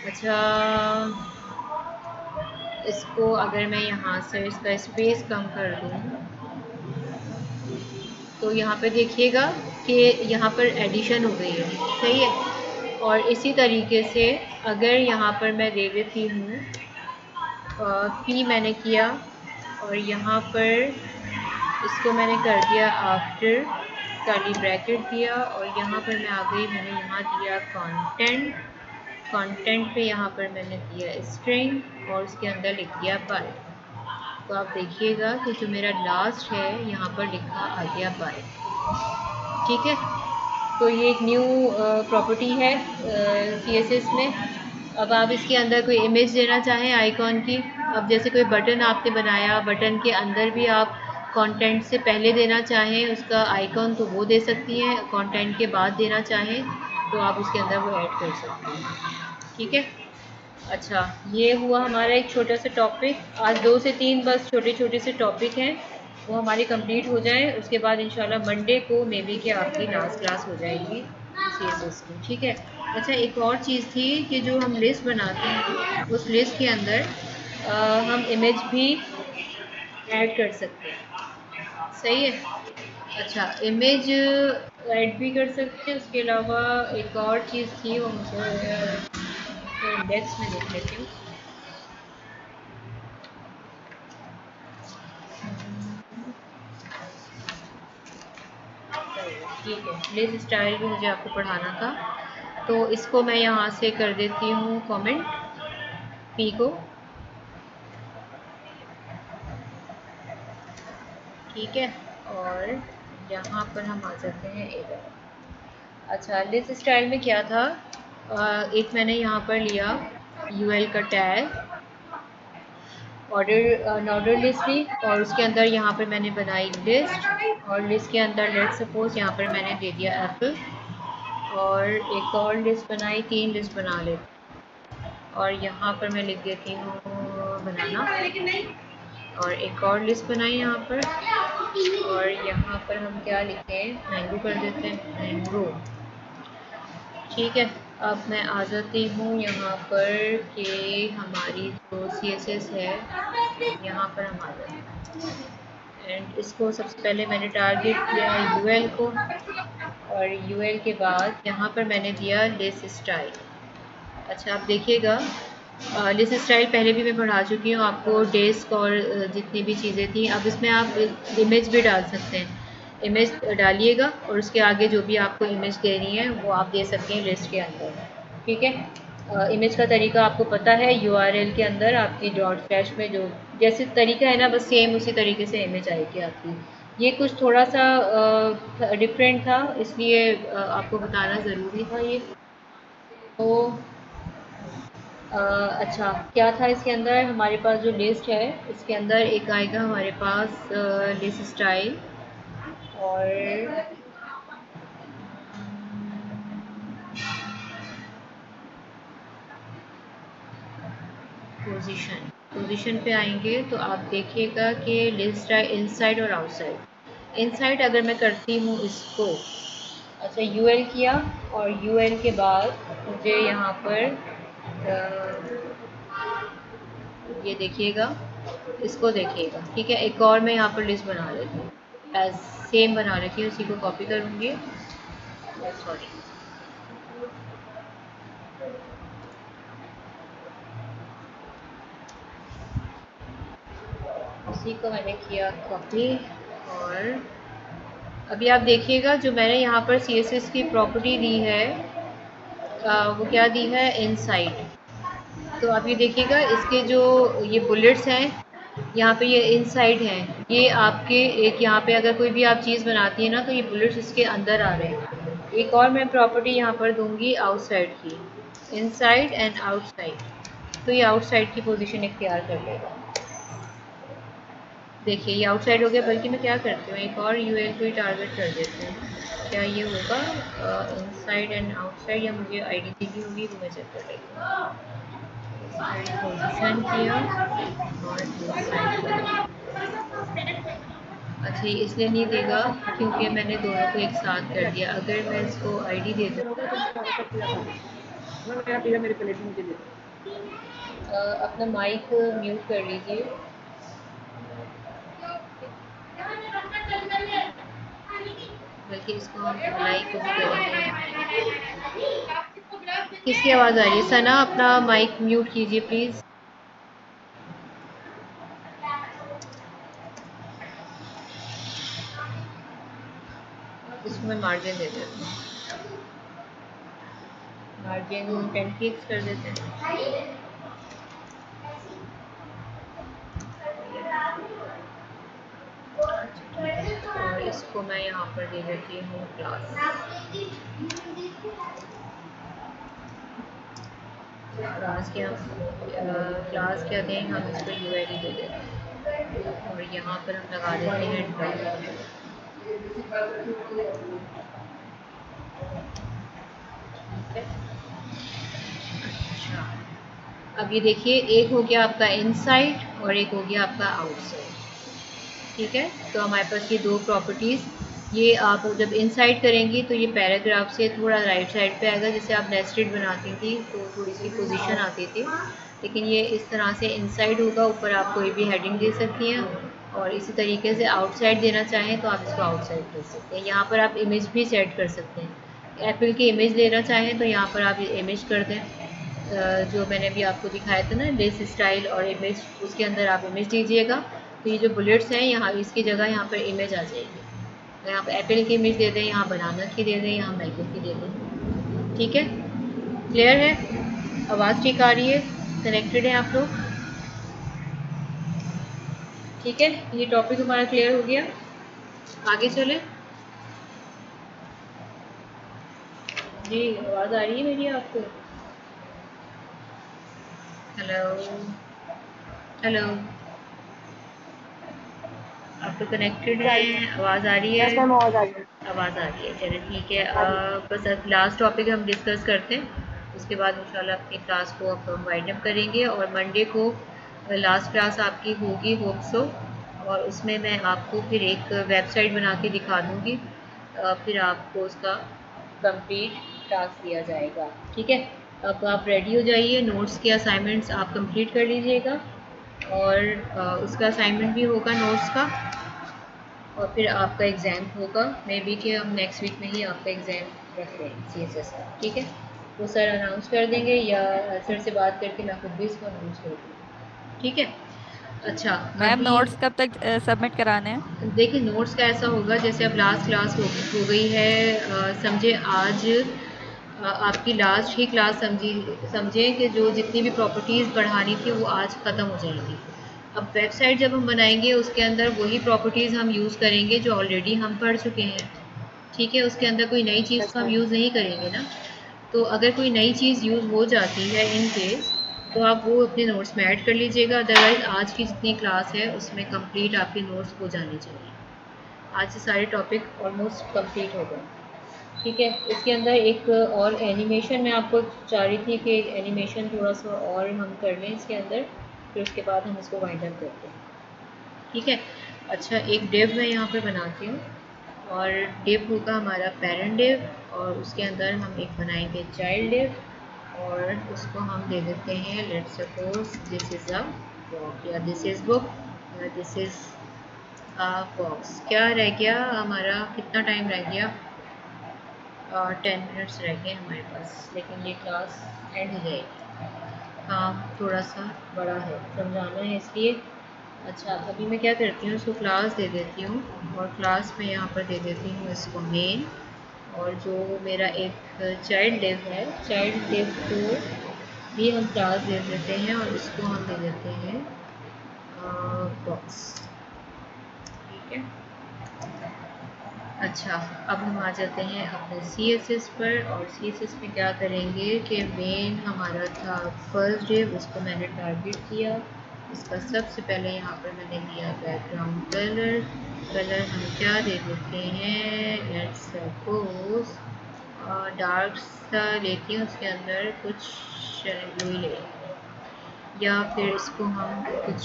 अच्छा इसको अगर मैं यहाँ से इसका स्पेस कम कर दूँ तो यहाँ पे देखिएगा कि यहाँ पर एडिशन हो गई है। सही है। और इसी तरीके से अगर यहाँ पर मैं दे देती हूँ P मैंने किया और यहाँ पर इसको मैंने कर दिया आफ्टर कर्ली ब्रैकेट दिया और यहाँ पर मैं आ गई, मैंने यहाँ दिया कंटेंट पे यहाँ पर मैंने दिया स्ट्रिंग और उसके अंदर लिख दिया बाय। तो आप देखिएगा कि जो मेरा लास्ट है यहाँ पर लिखा आ गया बाय। ठीक है। तो ये एक न्यू प्रॉपर्टी है CSS में। अब आप इसके अंदर कोई इमेज देना चाहें आइकॉन की, अब जैसे कोई बटन आपने बनाया, बटन के अंदर भी आप कंटेंट से पहले देना चाहें उसका आइकॉन तो वो दे सकती हैं, कंटेंट के बाद देना चाहें तो आप उसके अंदर वो ऐड कर सकते हैं। ठीक है। अच्छा ये हुआ हमारा एक छोटा सा टॉपिक। आज 2 से 3 बस छोटे छोटे से टॉपिक हैं, वो हमारी कंप्लीट हो जाए, उसके बाद इंशाल्लाह मंडे को मे बी कि आपकी लास्ट क्लास हो जाएगी CSS की। ठीक है। अच्छा एक और चीज़ थी कि जो हम लिस्ट बनाते हैं उस लिस्ट के अंदर हम इमेज भी ऐड कर सकते हैं। सही है। अच्छा इमेज ऐड भी कर सकते हैं। उसके अलावा एक और चीज़ थी वो मुझे इंडेक्स में देख लेती हूँ। ठीक है। लिस्ट स्टाइल भी मुझे आपको पढ़ाना था तो इसको मैं यहाँ से कर देती हूँ कमेंट P को। ठीक है। और यहाँ पर हम आ जाते हैं एरर। अच्छा लिस्ट स्टाइल में क्या था, एक मैंने यहाँ पर लिया UL का टैग ऑर्डर लिस्ट ली और उसके अंदर यहाँ पर मैंने बनाई लिस्ट और लिस्ट के अंदर लेट सपोज यहाँ पर मैंने दे दिया एप्पल और एक और लिस्ट बनाई, 3 लिस्ट बना लेती और यहाँ पर मैं लिख देती हूँ बनाना और एक और लिस्ट बनाई यहाँ पर और यहाँ पर हम क्या लिखें मैंगो कर देते हैं मैंगो। ठीक है। अब मैं आ जाती हूँ यहाँ पर कि हमारी जो CSS है यहाँ पर हम आ जाते हैं एंड इसको सबसे पहले मैंने टारगेट किया UL को और UL के बाद यहाँ पर मैंने दिया लिस्ट स्टाइल। अच्छा आप देखिएगा लिस्ट स्टाइल पहले भी मैं पढ़ा चुकी हूँ आपको, डेस्क और जितनी भी चीज़ें थी। अब इसमें आप इमेज भी डाल सकते हैं, इमेज डालिएगा और उसके आगे जो भी आपको इमेज देनी है वो आप दे सकते हैं लिस्ट के अंदर, ठीक है। इमेज का तरीका आपको पता है, यूआरएल के अंदर आपकी डॉट स्लैश में जो जैसे तरीका है ना, बस सेम उसी तरीके से इमेज आएगी आपकी। ये कुछ थोड़ा सा डिफरेंट था, इसलिए आपको बताना ज़रूरी था ये। तो अच्छा, क्या था इसके अंदर? हमारे पास जो लिस्ट है इसके अंदर एक आएगा हमारे पास लिस्ट स्टाइल और पोजीशन। पोजीशन पे आएंगे तो आप देखिएगा कि लिस्ट स्टाइल इनसाइड और आउटसाइड। इनसाइड अगर मैं करती हूँ इसको, अच्छा यूएल किया और यूएल के बाद मुझे यहाँ पर ये देखिएगा, इसको देखिएगा, ठीक है। एक और मैं यहाँ पर लिस्ट बना लेती हूँ, एज सेम बना लेती हूँ, उसी को कॉपी करूँगी। सॉरी, उसी को मैंने किया कॉपी। और अभी आप देखिएगा जो मैंने यहाँ पर CSS की प्रॉपर्टी दी है वो क्या दी है, इनसाइड। तो आप ये देखिएगा इसके जो ये बुलेट्स हैं यहाँ पे, ये इनसाइड हैं, ये आपके एक यहाँ पे अगर कोई भी आप चीज़ बनाती है ना तो ये बुलेट्स इसके अंदर आ रहे हैं। एक और मैं प्रॉपर्टी यहाँ पर दूंगी आउटसाइड की, इनसाइड एंड आउटसाइड। तो ये आउटसाइड की पोजीशन इख्तियार कर लेगा। देखिए ये आउटसाइड हो गया, बल्कि मैं क्या करती हूँ एक और यूएल को ही टारगेट कर देती हूँ, क्या ये होगा इनसाइड एंड आउटसाइड, या मुझे आईडी दी होगी वो मैं चेक कर लेती हूँ। पोजीशन किया और इनसाइड। अच्छा, ये इसलिए नहीं देगा क्योंकि मैंने दोनों को एक साथ कर दिया। अगर मैं इसको आईडी दे दूँ, अपना माइक म्यूट कर लीजिए। बल्कि इसको हम लाइक को भी करेंगे। किसकी आवाज़ आ रही है? सना अपना माइक म्यूट कीजिए प्लीज़। इसको मैं मार्जिन दे देती हूँ, मार्जिन 10 पिक्स कर देते हैं। और इसको मैं यहाँ पर दे देती हूँ क्लास। क्लास क्या दें हम इसको यूआईडी दे देते हैं और यहाँ पर हम लगा देते हैं डॉट। अच्छा, अब ये देखिए एक हो गया आपका इनसाइड और एक हो गया आपका आउटसाइड, ठीक है। तो हमारे पास ये दो प्रॉपर्टीज़, ये आप जब इनसाइड करेंगी तो ये पैराग्राफ से थोड़ा राइट साइड पे आएगा, जैसे आप नेस्टेड बनाती थी तो थोड़ी सी पोजीशन आती थी, लेकिन ये इस तरह से इनसाइड होगा। ऊपर आप कोई भी हेडिंग दे सकती हैं और इसी तरीके से आउटसाइड देना चाहें तो आप इसको आउटसाइड कर सकते हैं। यहाँ पर आप इमेज भी सेट कर सकते हैं, एप्पल की इमेज लेना चाहें तो यहाँ पर आप इमेज कर दें, जो मैंने अभी आपको दिखाया था ना लिस्ट स्टाइल और इमेज, उसके अंदर आप इमेज दीजिएगा तो ये जो बुलेट्स हैं यहाँ इसकी जगह यहाँ पर इमेज आ जाएगी। यहाँ पर एप्पल की इमेज दे दें, यहाँ बनाना की दे दें, यहाँ मैंगो की दे दें, ठीक है। क्लियर है? आवाज़ ठीक आ रही है? कनेक्टेड है आप लोग? ठीक है, ये टॉपिक हमारा क्लियर हो गया। आगे चले जी, आवाज़ आ रही है मेरी आपको? हेलो हेलो, आप तो कनेक्टेड हैं, आवाज़ आ रही है? आवाज़ आ रही है। आवाज़ आ रही है, चलिए ठीक है। बस अब लास्ट टॉपिक हम डिस्कस करते हैं, उसके बाद इंशाल्लाह अपनी क्लास को अब हम वाइंड अप करेंगे और मंडे को लास्ट क्लास आपकी होगी होप सो, और उसमें मैं आपको फिर एक वेबसाइट बना के दिखा दूँगी, फिर आपको उसका कंप्लीट टास्क दिया जाएगा, ठीक है। अब आप रेडी हो जाइए, नोट्स के असाइनमेंट्स आप कंप्लीट कर लीजिएगा और उसका असाइनमेंट भी होगा नोट्स का, और फिर आपका एग्ज़ाम होगा। मे बी कि हम नेक्स्ट वीक में ही आपका एग्ज़ाम रख लें CSS का, ठीक है। वो सर अनाउंस कर देंगे या सर से बात करके मैं खुद भी इसको अनाउंस कर दूँगी। ठीक है। अच्छा मैम अभी नोट्स कब तक सबमिट कराने हैं? देखिए नोट्स का ऐसा होगा जैसे अब लास्ट क्लास हो गई है, समझे आज आपकी लास्ट ही क्लास समझें कि जो जितनी भी प्रॉपर्टीज़ बढ़ानी थी वो आज ख़त्म हो जाएंगी। अब वेबसाइट जब हम बनाएंगे उसके अंदर वही प्रॉपर्टीज़ हम यूज़ करेंगे जो ऑलरेडी हम पढ़ चुके हैं। ठीक है, उसके अंदर कोई नई चीज़ को हम यूज़ नहीं करेंगे ना। तो अगर कोई नई चीज़ यूज़ हो जाती है इन केस, तो आप वो अपने नोट्स में ऐड कर लीजिएगा। अदरवाइज़ आज की जितनी क्लास है उसमें कंप्लीट आपके नोट्स हो जाने चाहिए। आज से सारे टॉपिक ऑलमोस्ट कंप्लीट हो गए। ठीक है, इसके अंदर एक और एनिमेशन मैं आपको चाह रही थी कि एनिमेशन थोड़ा सा और हम कर लें इसके अंदर, फिर उसके बाद हम इसको वाइंड अप करते हैं। ठीक है। अच्छा एक डिव मैं यहाँ पर बनाती हूँ और डिव होगा हमारा पेरेंट डिव और उसके अंदर हम एक बनाएंगे चाइल्ड डिव और उसको हम दे देते हैं let's suppose this is a book या दिस इज़ बुक या दिस इज़ अ बॉक्स। क्या रह गया हमारा, कितना टाइम रह गया? 10 मिनट्स रह गए हमारे पास, लेकिन ये क्लास एंड हो जाएगी। काम थोड़ा सा बड़ा है, समझाना है इसलिए। अच्छा अभी मैं क्या करती हूँ, इसको क्लास दे देती हूँ और क्लास में यहाँ पर दे देती हूँ इसको मेन, और जो मेरा एक चाइल्ड डिव है, चाइल्ड डिव को भी हम क्लास दे देते हैं और इसको हम दे देते हैं बॉक्स। ठीक है। अच्छा अब हम आ जाते हैं अपने CSS पर, और CSS में क्या करेंगे कि मेन हमारा था फर्स्ट डिव, उसको मैंने टारगेट किया। इसका सबसे पहले यहाँ पर मैंने दिया बैकग्राउंड कलर। कलर हम क्या दे देते हैं, लेट्स सपोज डार्क सा लेती हूँ, उसके अंदर कुछ ब्लू ले, या फिर इसको हम कुछ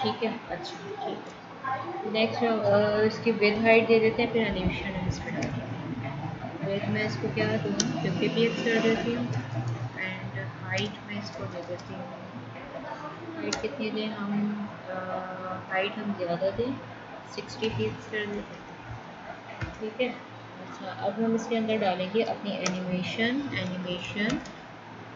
ठीक है। अच्छा ठीक है। नेक्स्ट इसकी विद हाइट दे देते हैं, फिर एनिमेशन हम इसमें डालते हैं। विद में इसको क्या दूँ, 50 px कर देती हूँ एंड हाइट में इसको दे देती हूँ, हाइट कितनी दें हम, हाइट हम ज़्यादा दें, 60 px कर देते हैं। ठीक है। अच्छा अब हम इसके अंदर डालेंगे अपनी एनिमेशन।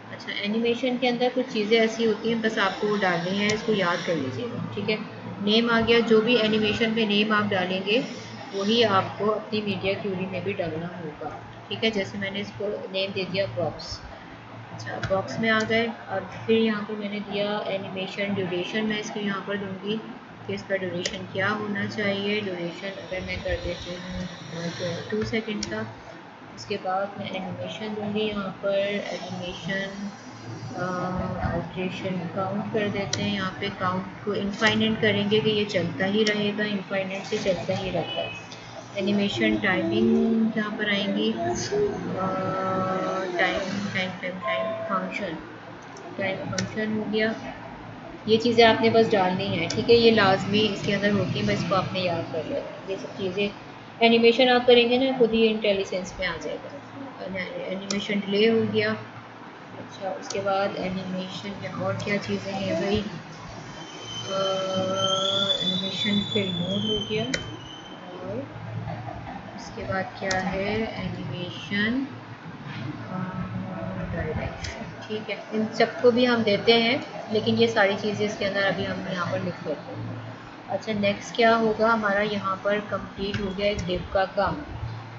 अच्छा एनिमेशन के अंदर कुछ चीज़ें ऐसी होती हैं, बस आपको वो डालनी है, इसको याद कर लीजिएगा। ठीक है। नेम आ गया, जो भी एनिमेशन में नेम आप डालेंगे वही आपको अपनी मीडिया क्यूरी में भी डालना होगा। ठीक है, जैसे मैंने इसको नेम दे दिया बॉक्स। अच्छा बॉक्स में आ गए, और फिर यहाँ पर मैंने दिया एनिमेशन ड्यूरेशन, मैं इसको यहाँ पर दूँगी कि इसका ड्यूरेशन क्या होना चाहिए। ड्यूरेशन अगर मैं कर देती हूँ 2 सेकेंड का, उसके बाद मैं एनिमेशन दूँगी यहाँ पर, एनिमेशन आइट्रेशन काउंट कर देते हैं। यहाँ पे काउंट को इनफाइनाइट करेंगे कि ये चलता ही रहेगा, इनफाइनाइट से चलता ही रहता है। एनिमेशन टाइमिंग यहाँ पर आएंगी, टाइम फंक्शन हो गया। ये चीज़ें आपने बस डालनी है। ठीक है, ये लाजमी इसके अंदर होती है, बस इसको आपने याद कर लेना। ये सब चीज़ें एनिमेशन आप करेंगे ना, खुद ही इंटेलिजेंस में आ जाएगा। एनिमेशन डिले हो गया। अच्छा उसके बाद एनिमेशन में और क्या चीज़ें हैं भाई, एनिमेशन फिल्म मोड हो गया, और उसके बाद क्या है एनिमेशन डायरेक्शन। ठीक है, इन सबको भी हम देते हैं, लेकिन ये सारी चीज़ें इसके अंदर अभी हम यहाँ पर लिख लेते हैं। अच्छा नेक्स्ट क्या होगा हमारा, यहाँ पर कंप्लीट हो गया एक डिव का काम।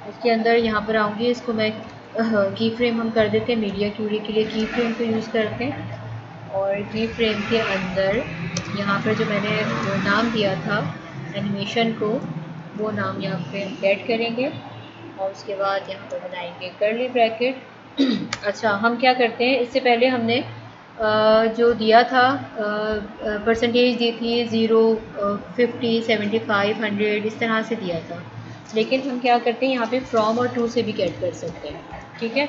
उसके अंदर यहाँ पर आऊँगी, इसको मैं की फ्रेम हम कर देते हैं, मीडिया क्यूरी के लिए की फ्रेम को यूज़ करते हैं। और की फ्रेम के अंदर यहाँ पर जो मैंने वो नाम दिया था एनिमेशन को, वो नाम यहाँ पे ऐड करेंगे, और उसके बाद यहाँ पर बनाएंगे कर्ली ब्रैकेट। अच्छा हम क्या करते हैं, इससे पहले हमने जो दिया था परसेंटेज दी थी 0, 50, 75, 100 इस तरह से दिया था, लेकिन हम क्या करते हैं यहाँ पे फ्रॉम और टू से भी गेट कर सकते हैं। ठीक है,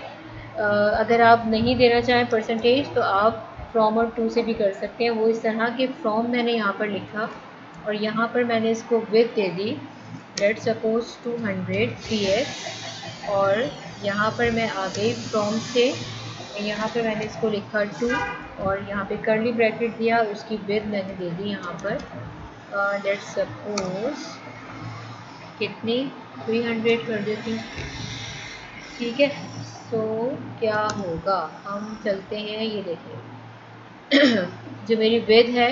अगर आप नहीं देना चाहें परसेंटेज तो आप फ्रॉम और टू से भी कर सकते हैं। वो इस तरह के फ्रॉम मैंने यहाँ पर लिखा और यहाँ पर मैंने इसको with they the, let suppose 200 px, और यहाँ पर मैं आ गई फ्रॉम से, यहाँ पे मैंने इसको लिखा 2 और यहाँ पे कर्ली ब्रैकेट दिया, उसकी विथ मैंने दे दी यहाँ पर लेट सपोज कितनी 300 कर देती हूँ, ठीक है। सो क्या होगा, हम चलते हैं, ये देखिए जो मेरी विड्थ है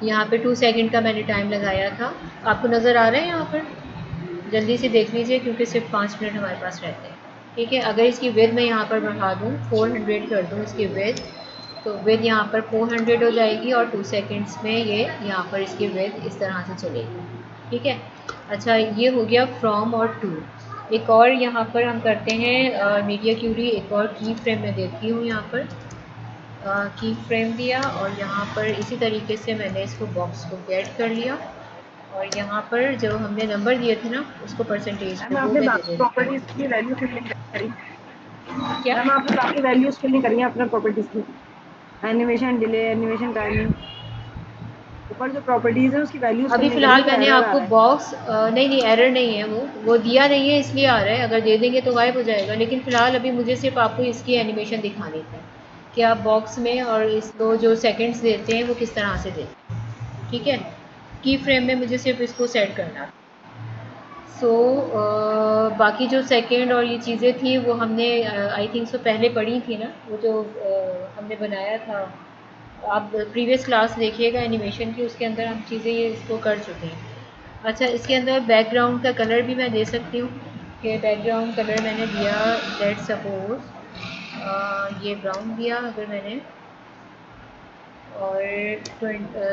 यहाँ पे 2 सेकंड का मैंने टाइम लगाया था, आपको नज़र आ रहा है यहाँ पर, जल्दी से देख लीजिए क्योंकि सिर्फ 5 मिनट हमारे पास रहते हैं, ठीक है। अगर इसकी विड्थ मैं यहाँ पर बढ़ा दूँ 400 कर दूँ इसकी विड्थ, तो विड्थ यहाँ पर 400 हो जाएगी और 2 सेकंड्स में ये यहाँ पर इसकी विड्थ इस तरह से चलेगी, ठीक है। अच्छा, ये हो गया फ्रॉम और टू। एक और यहाँ पर हम करते हैं मीडिया क्यूरी, एक और की फ्रेम में देती हूँ, यहाँ पर की फ्रेम दिया और यहाँ पर इसी तरीके से मैंने इसको बॉक्स को गेट कर लिया और यहाँ पर जो हमने नंबर दिए थे ना उसको परसेंटेज पे वो मैं दे देती हूँ। प्रॉपर्टीज की वैल्यू फिल नहीं करी, क्या मैम आपने बाकी वैल्यूज फिल नहीं करी है अपने प्रॉपर्टीज की, एनिमेशन डिले, एनिमेशन टाइमिंग, ऊपर जो प्रॉपर्टीज है उसकी वैल्यूज अभी फिल नहीं फ़िलहाल करी, मैंने एरर आ आपको रहा है। बॉक्स नहीं नहीं एरर नहीं है, वो दिया नहीं है इसलिए आ रहा है, अगर दे देंगे तो गायब हो जाएगा, लेकिन फ़िलहाल अभी मुझे सिर्फ आपको इसकी एनिमेशन दिखानी थी कि आप बॉक्स में और इसको जो सेकंड्स देते हैं वो किस तरह से देते हैं, ठीक है। की फ्रेम में मुझे सिर्फ इसको सेट करना था। सो बाकी जो सेकंड और ये चीज़ें थी वो हमने आई थिंक सो पहले पढ़ी थी ना, वो जो हमने बनाया था, आप प्रीवियस क्लास देखिएगा एनिमेशन की, उसके अंदर हम चीज़ें ये इसको कर चुके हैं। अच्छा, इसके अंदर बैकग्राउंड का कलर भी मैं दे सकती हूँ कि बैकग्राउंड कलर मैंने दिया, लेट सपोज ये ब्राउन दिया अगर मैंने, और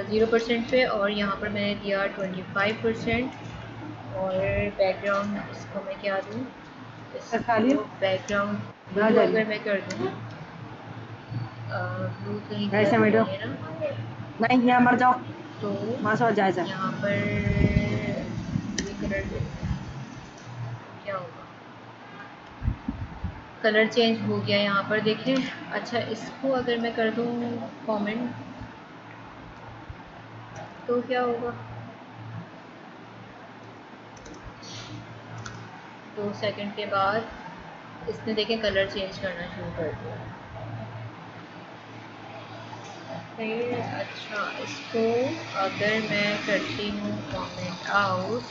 0% पे, और यहाँ पर मैंने दिया 25%, और बैकग्राउंड इसको मैं क्या दूँ, खाली इसको बैकग्राउंड ना ब्लू जाइए अगर मैं कर दूँ, ब्लू कहीं दिया ऐसे तो बैठो, नहीं है ना, नहीं यहाँ मर जाओ, तो वहाँ से जायजा यहाँ पर ये कलर देते हैं, क्या होगा, कलर चेंज हो गया यहाँ पर देखें। अच्छा, इसको अगर मैं कर दूँ कमेंट तो क्या होगा, 2 सेकंड के बाद इसने देखें कलर चेंज करना शुरू कर दिया, फिर अच्छा इसको अगर मैं करती हूँ कमेंट आउट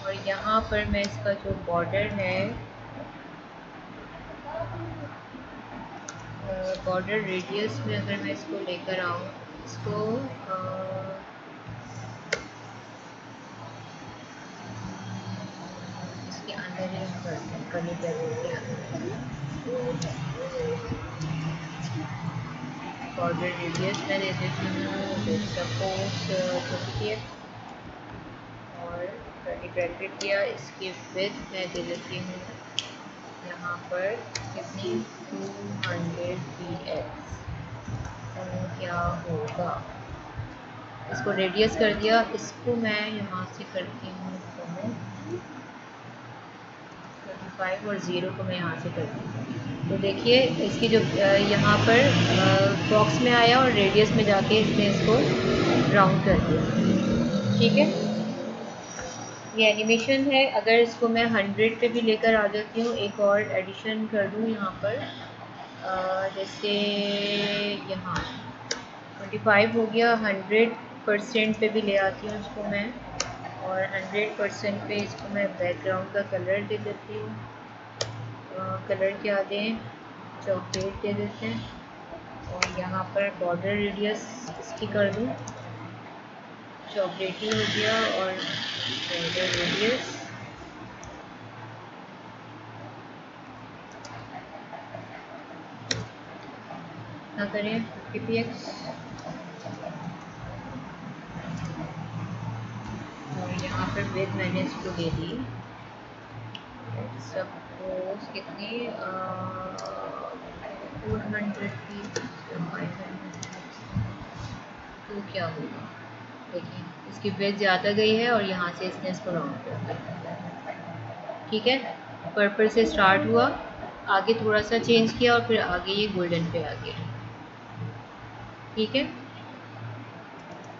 और यहाँ पर मैं इसका जो बॉर्डर है, बॉर्डर रेडियस में अगर मैं इसको लेकर आऊँ, इसको इसके अंदर ही हम करते हैं कर्ली ब्रैकेट के अंदर, बॉर्डर रेडियस मैं दे देती हूँ सपोज 20 और कर्ली ब्रैकेट दिया, इसकी विड्थ मैं दे देती हूँ यहाँ पर कितनी 200 px, तो क्या होगा, इसको रेडियस कर दिया, इसको मैं यहाँ से करती हूँ 25 और 0 को मैं यहाँ से करती हूँ, तो देखिए इसकी जो यहाँ पर बॉक्स में आया और रेडियस में जाके इसने इसको राउंड कर दिया, ठीक है। ये एनिमेशन है, अगर इसको मैं 100 पे भी लेकर आ जाती हूँ, एक और एडिशन कर दूँ यहाँ पर जैसे यहाँ 25 हो गया, 100% पे भी ले आती हूँ इसको मैं, और 100% पे इसको मैं बैकग्राउंड का कलर दे देती हूँ, कलर क्या दें, चॉकलेट दे देते हैं, और यहाँ पर बॉर्डर रेडियस इसकी कर दूँ चॉकलेटी हो गया, और बॉर्डर रेडियस ना करें 50px, और यहाँ पर विड्थ मैंने इसको दे दी सपोज कितनी 400 की 500, तो क्या होगा, देखिए इसकी विड्थ ज़्यादा गई है और यहाँ से इसने इसको राउंड कर दिया, ठीक है। पर्पल से स्टार्ट हुआ, आगे थोड़ा सा चेंज किया और फिर आगे ये गोल्डन पे आ गया, ठीक है।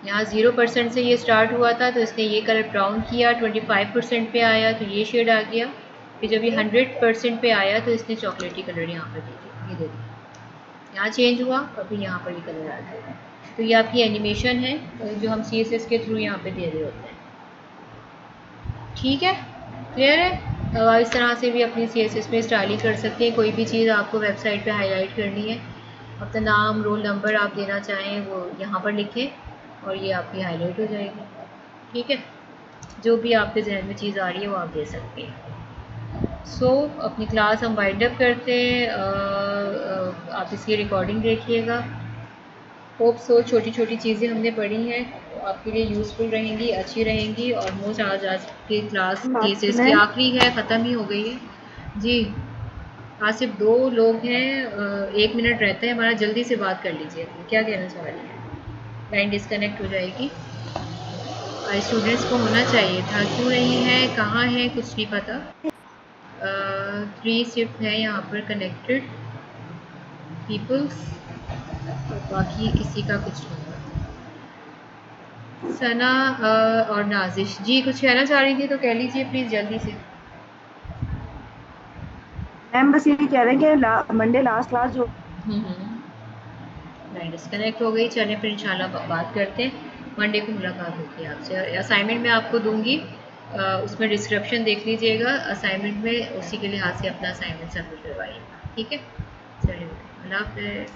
यहाँ 0% से ये स्टार्ट हुआ था तो इसने ये कलर ब्राउन किया, 25% पे आया तो ये शेड आ गया, फिर जब ये 100% पे आया तो इसने चॉकलेटी कलर यहाँ पर दे दिया, ये दे दिया, यहाँ चेंज हुआ और फिर यहाँ पर ये कलर आ गया, तो ये आपकी एनिमेशन है जो हम CSS के थ्रू यहाँ पे दे रहे होते हैं, ठीक है, क्लियर है। अब इस तरह से भी अपनी CSS में स्टाइलिंग कर सकते हैं। कोई भी चीज़ आपको वेबसाइट पे हाईलाइट करनी है, अपना नाम रोल नंबर आप देना चाहें वो यहाँ पर लिखें और ये आपकी हाईलाइट हो जाएगी। ठीक है, जो भी आपके जहन में चीज़ आ रही है वो आप दे सकते हैं। सो अपनी क्लास हम वाइंड अप करते हैं। आप इसकी रिकॉर्डिंग देखिएगा। होप सो छोटी छोटी चीज़ें हमने पढ़ी हैं तो आपके लिए यूज़फुल रहेंगी, अच्छी रहेंगी। ऑलमोस्ट आज की क्लास बात केसेस की सुने। आखिरी है, ख़त्म ही हो गई है जी। आज सिर्फ 2 लोग हैं, 1 मिनट रहता है हमारा, जल्दी से बात कर लीजिए अपनी, क्या कहना चाह रही हैं? लाइन डिस्कनेक्ट हो जाएगी। स्टूडेंट्स को होना चाहिए था, क्यों नहीं है, कहाँ है, कुछ नहीं पता। 3 सिर्फ है यहाँ पर कनेक्टेड पीपल्स, और बाकी किसी का कुछ नहीं पता। सना और नाजिश जी कुछ कहना चाह रही थी तो कह लीजिए प्लीज़ जल्दी से। मैम बस यही कह रहे हैं कि मंडे लास्ट क्लास जो लाइन डिस्कनेक्ट हो गई। चलें फिर इंशाल्लाह बात करते हैं, मंडे को मुलाकात होगी आपसे। असाइनमेंट मैं आपको दूंगी, उसमें डिस्क्रिप्शन देख लीजिएगा असाइनमेंट में, उसी के लिहाज से अपना असाइनमेंट सबमिट करवाइएगा। ठीक है, चलिए, अल्लाह हाफ़िज़।